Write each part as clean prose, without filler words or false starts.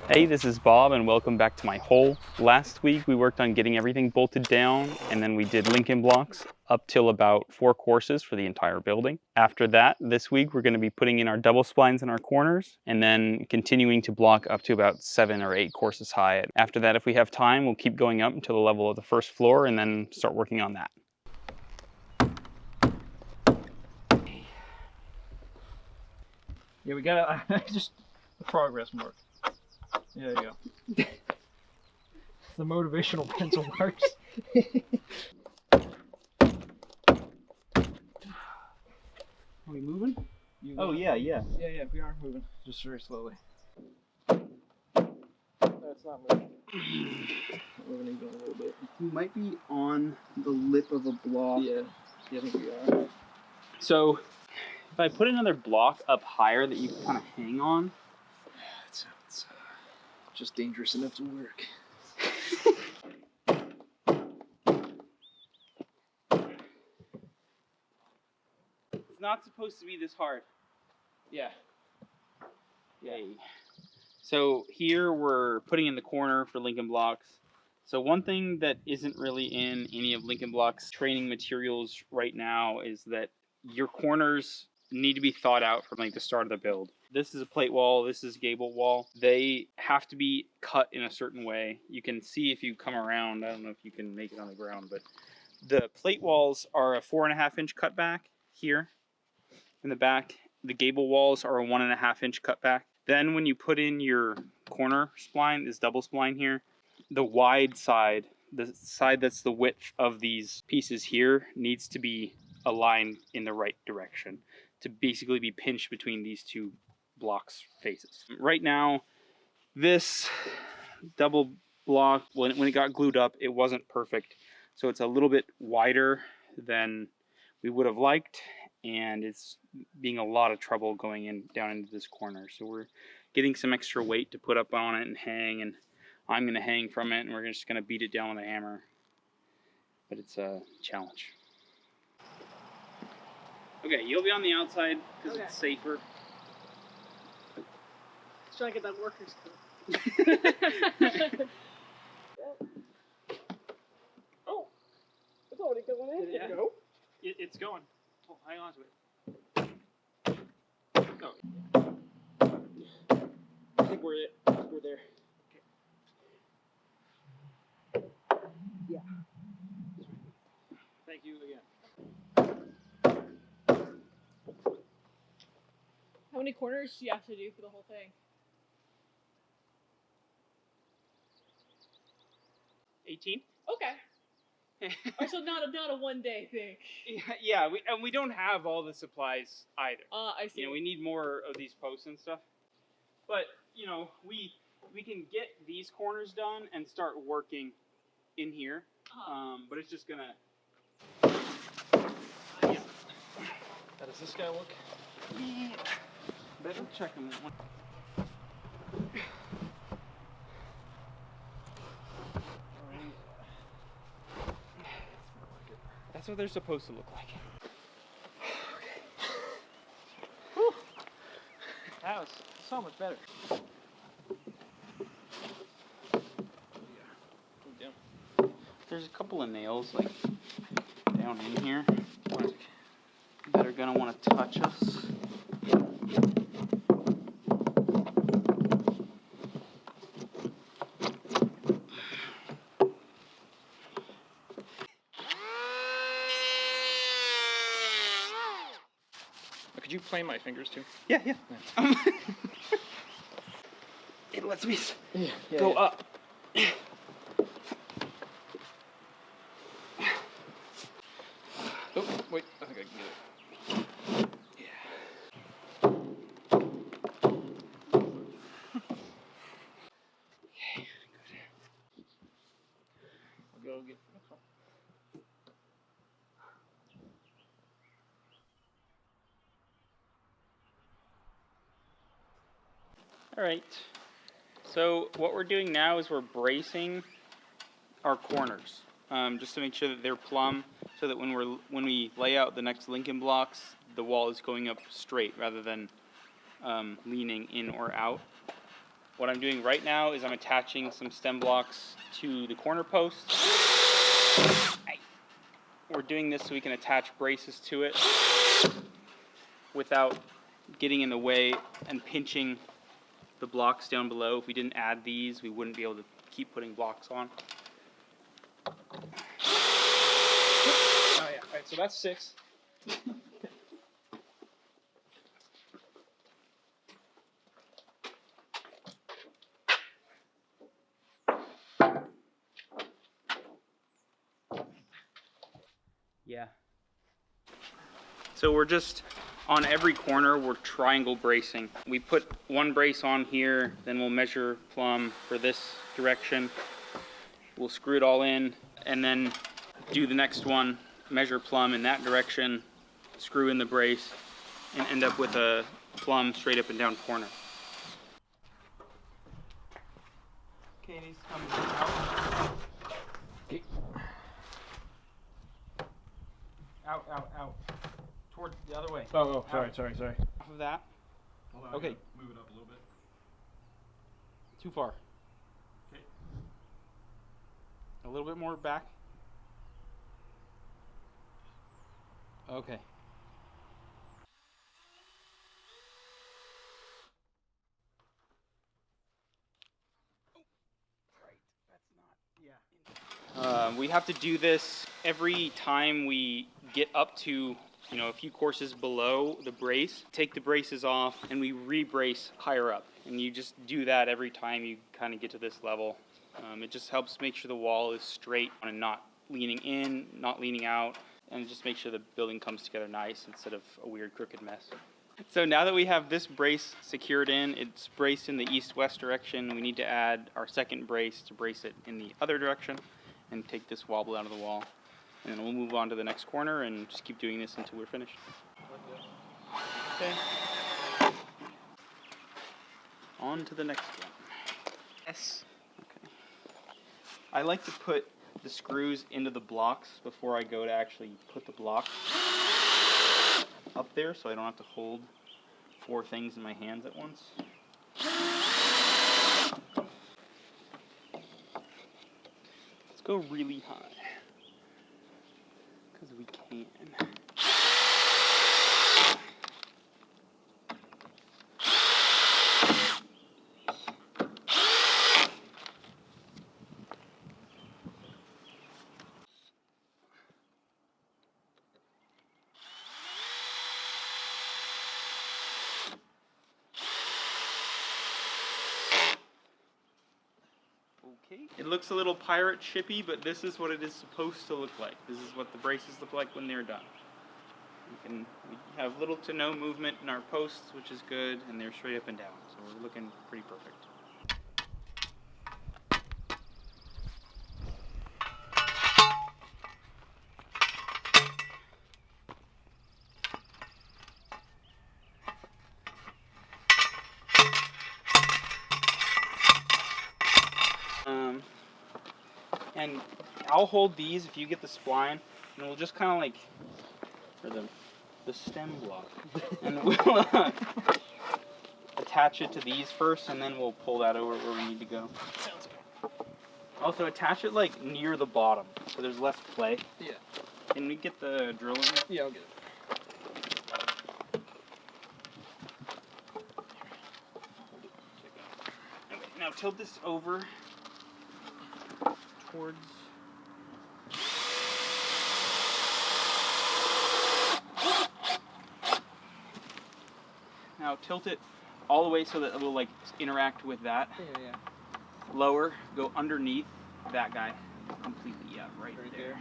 Hey, this is Bob and welcome back to my hole. Last week we worked on getting everything bolted down and then we did Lincoln blocks up till about 4 courses for the entire building. After that, this week we're going to be putting in our double splines in our corners and then continuing to block up to about 7 or 8 courses high. After that, if we have time, we'll keep going up until the level of the first floor and then start working on that. Yeah, we gotta just the progress mark. There you go. The motivational pencil marks. Are we moving? Oh yeah. Yeah, we are moving. Just very slowly. No, it's not moving. Moving even a little bit. We might be on the lip of a block. Yeah, I think we are. So if I put another block up higher that you can kind of hang on. It's just dangerous enough to work. It's not supposed to be this hard. Yeah. Yay. So here we're putting in the corner for Lincoln blocks. So one thing that isn't really in any of Lincoln blocks training materials right now is that your corners need to be thought out from like the start of the build. This is a plate wall, this is a gable wall. They have to be cut in a certain way. You can see if you come around, I don't know if you can make it on the ground, but the plate walls are a 4.5 inch cutback here in the back. The gable walls are a 1.5 inch cutback. Then when you put in your corner spline, this double spline here, the wide side, the side that's the width of these pieces here, needs to be aligned in the right direction to basically be pinched between these two blocks faces. Right now, this double block, when it got glued up, it wasn't perfect. So it's a little bit wider than we would have liked, and it's being a lot of trouble going in down into this corner. So we're getting some extra weight to put up on it and hang, and I'm going to hang from it, and we're just going to beat it down with a hammer. But it's a challenge. Okay, you'll be on the outside because it's safer. Let's try to get that workers coat. Oh, it's already going in. Yeah. Go. It's going. Oh, hang on to it. Oh. I think we're there. Okay. Yeah. Thank you again. How many corners do you have to do for the whole thing? 18? Okay. So not a one day thing. Yeah, we don't have all the supplies either. I see. You know, we need more of these posts and stuff. But, you know, we can get these corners done and start working in here. But it's just gonna yeah. How does this guy look? Yeah. Better check him. That's what they're supposed to look like. Okay. Whew. That was so much better. There's a couple of nails like down in here that are gonna want to touch us. Could you plane my fingers too? Yeah. It lets me go up. Oh, wait, I think I can get it. Yeah. Okay, good. I'll go get this one. All right. So what we're doing now is we're bracing our corners, just to make sure that they're plumb, so that when we lay out the next Lincoln blocks, the wall is going up straight rather than leaning in or out. What I'm doing right now is I'm attaching some stem blocks to the corner posts. We're doing this so we can attach braces to it without getting in the way and pinching the blocks down below. If we didn't add these, we wouldn't be able to keep putting blocks on. Oh yeah, alright, so that's 6. Yeah. So we're just, on every corner, we're triangle bracing. We put one brace on here, then we'll measure plumb for this direction. We'll screw it all in, and then do the next one, measure plumb in that direction, screw in the brace, and end up with a plumb straight up and down corner. Katie's coming out. Okay. Out. Toward the other way. Oh, sorry. Off of that. Hold on, Okay. move it up a little bit. Too far. Okay. A little bit more back. Okay. We have to do this every time we get up to, a few courses below the brace. Take the braces off and we re-brace higher up. And you just do that every time you kind of get to this level. It just helps make sure the wall is straight and not leaning in, not leaning out, and just make sure the building comes together nice instead of a weird crooked mess. So now that we have this brace secured in, it's braced in the east-west direction. We need to add our second brace to brace it in the other direction and take this wobble out of the wall. And then we'll move on to the next corner and just keep doing this until we're finished. Okay. On to the next one. Yes. Okay. I like to put the screws into the blocks before I go to actually put the blocks up there, so I don't have to hold 4 things in my hands at once. Let's go really high, because we can. Okay. It looks a little pirate shippy, but this is what it is supposed to look like. This is what the braces look like when they're done. We have little to no movement in our posts, which is good, and they're straight up and down, so we're looking pretty perfect. And I'll hold these if you get the spline, and we'll just kind of like, or the stem block, and we'll attach it to these first, and then we'll pull that over where we need to go. Sounds good. Also, attach it like near the bottom, so there's less play. Yeah. Can we get the drill in? Yeah, I'll get it. Okay, now tilt this over towards. Now tilt it all the way so that it will like interact with that. Yeah. Lower, go underneath that guy completely. Yeah, right there.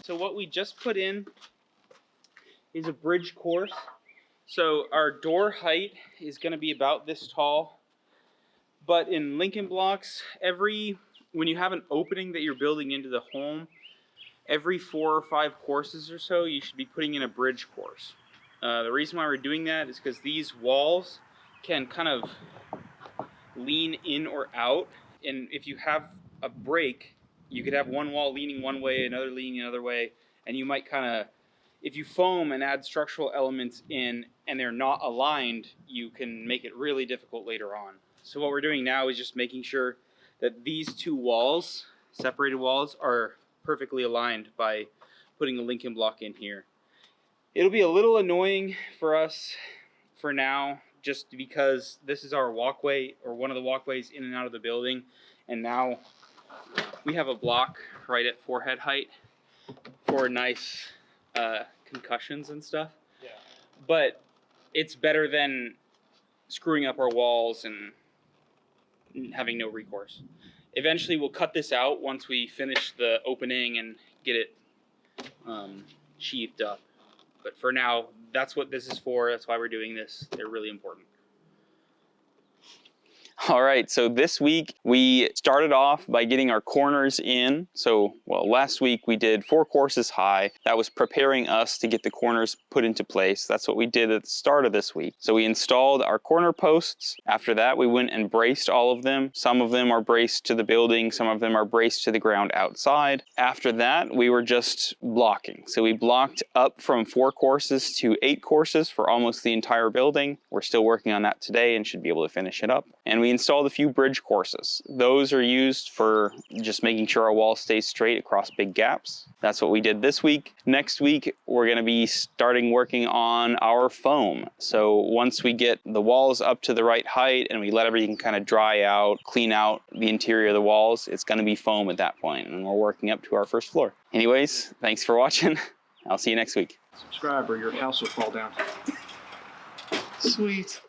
So what we just put in is a bridge course. So our door height is going to be about this tall. But in Lincoln blocks, when you have an opening that you're building into the home, every 4 or 5 courses or so, you should be putting in a bridge course. The reason why we're doing that is because these walls can kind of lean in or out, and if you have a break, you could have one wall leaning one way, another leaning another way, and you might kind of, if you foam and add structural elements in and they're not aligned, you can make it really difficult later on. So what we're doing now is just making sure that these 2 walls, separated walls, are perfectly aligned by putting a Lincoln block in here. It'll be a little annoying for us for now, just because this is our walkway, or one of the walkways in and out of the building, and now we have a block right at forehead height for nice concussions and stuff. Yeah. But it's better than screwing up our walls and having no recourse. Eventually we'll cut this out once we finish the opening and get it sheathed up. But for now, that's what this is for. That's why we're doing this. They're really important. All right, so this week we started off by getting our corners in. So, well, last week we did 4 courses high. That was preparing us to get the corners put into place. That's what we did at the start of this week. So we installed our corner posts. After that, we went and braced all of them. Some of them are braced to the building. Some of them are braced to the ground outside. After that, we were just blocking. So we blocked up from 4 courses to 8 courses for almost the entire building. We're still working on that today and should be able to finish it up. And we installed a few bridge courses. Those are used for just making sure our wall stays straight across big gaps. That's what we did this week. Next week, we're going to be starting working on our foam. So once we get the walls up to the right height and we let everything kind of dry out, clean out the interior of the walls, it's going to be foam at that point, and we're working up to our first floor. Anyways, thanks for watching. I'll see you next week. Subscribe or your house will fall down. Sweet.